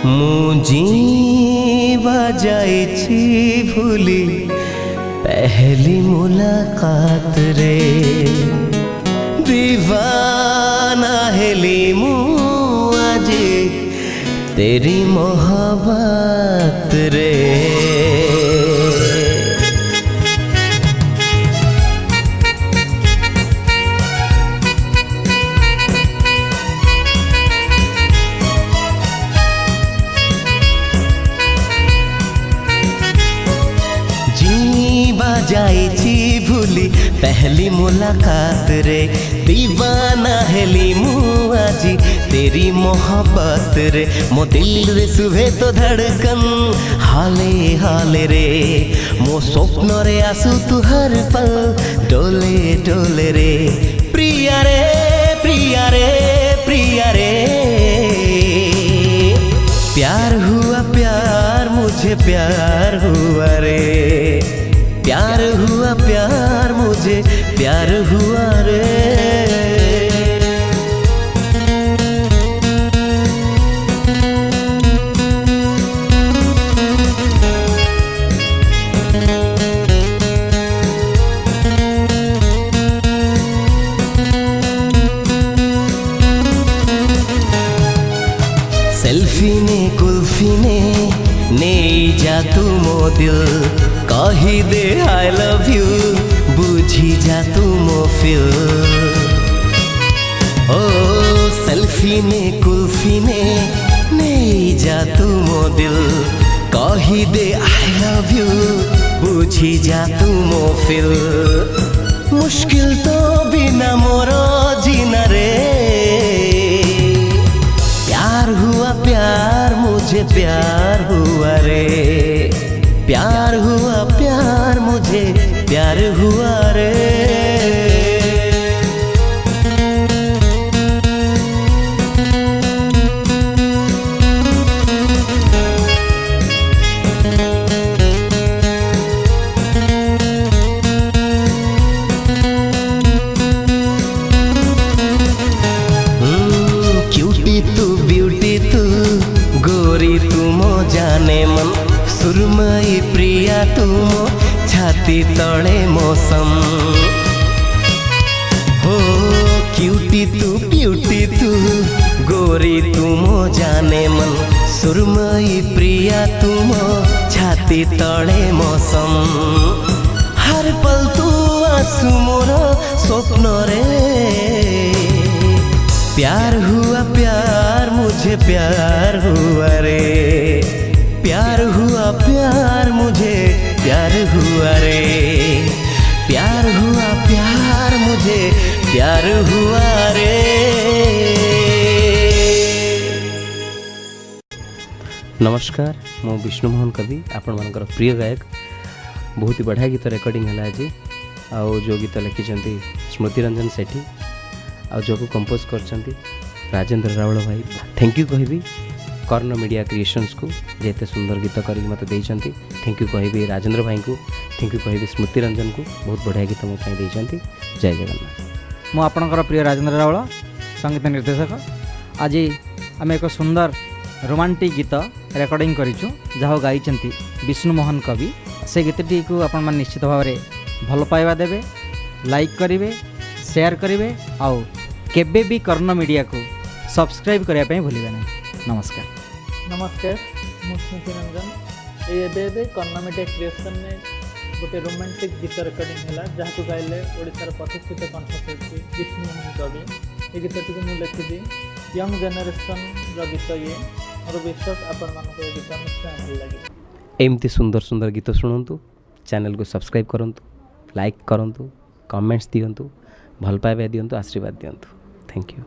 मुझीवा जाइछि भूली पहली मुलाकात रे दीवाना हेली मु आज तेरी मोहब्बत रे। जाइछि भूली पहली मुलाकात रे दीवाना हेली मु आजी तेरी मोहब्बत रे। मो दिल रे सुहे तो धड़कन हाले हाले रे मो स्वप्न रे आसु तू हर पल डोले डोले रे प्रिया रे प्रिया रे प्रिया रे। प्यार हुआ प्यार मुझे प्यार हुआ रे प्यार हुआ प्यार मुझे प्यार हुआ रे। सेल्फी ने कुल्फी ने जा तू मो दिल कही दे आई लव यू बुझी जा तू मो फिल। ओ सेल्फी ने कुल्फी ने जा तू मो दिल कही दे आई लव यू बुझी जा तू मो फिल। मुश्किल तो बिना मोरो जीना रे प्यार हुआ प्यार मुझे प्यार हुआ रे प्यार हुआ प्यार मुझे प्यार हुआ रे। क्यूटी तू ब्यूटी तू गोरी तू मो जाने मन सुरमई प्रिया तुम छाती तले मौसम। हो क्यूटी तू ब्यूटी तू गोरी तुम जाने मन सुरमई प्रिया तुम छाती तले मौसम। हर पल तू आंसू मोर स्वप्न रे प्यार हुआ प्यार मुझे प्यार हुआ रे प्यार हुआ प्यार मुझे प्यार हुआ रे प्यार हुआ प्यार मुझे प्यार हुआ रे। नमस्कार मो विष्णुमोहन कवि आपण मानकर प्रिय गायक। बहुत ही बढ़िया गीत रेकर्डिंग है आज आउ जो गीत लिखिं स्मृति रंजन सेठी आ जो को कंपोज कर राजेंद्र रावल भाई थैंक यू कहबी कर्ण मीडिया क्रिएशंस को जेते सुंदर गीत कर मत देइचंती थैंक यू कहबी राजेंद्र भाई को थैंक यू कहबी स्मृति रंजन को बहुत बढ़िया गीत मो पाई देइचंती। जय जगन्नाथ। मो आपणकर प्रिय राजेंद्र रावल संगीत निर्देशक। आज आम एक सुंदर रोमांटिक गीत रेकर्डिंग करिछु जहाँ गाइचंती विष्णुमोहन कवि। से गीतटी को आपण मान निश्चित भाव में भल पाइबा देबे लाइक करेंगे शेयर करेंगे आउ केबे भी कर्ण मीडिया को सब्सक्राइब करने भूलिए नहीं। नमस्कार नमस्कार मु स्मृति रंजन ये कर्ण मीडिया क्रिएशन में गोटे रोमांटिक गीत रेकर्डिंग है जहाँ को गाइले ओडिशार प्रतिष्ठित कंठशिल्पी विष्णुमोहन कवि। ये गीतटी को लिखी यंग जेनेरेशन गीत ये मोर विश्वास आपण मान गीत निश्चय भल लगे। एमती सुंदर सुंदर गीत शुणु चैनल को सब्सक्राइब करूँ लाइक करूँ कमेंट्स दिंतु भल पाइबा दिंतु आशीर्वाद दिंतु। Thank you.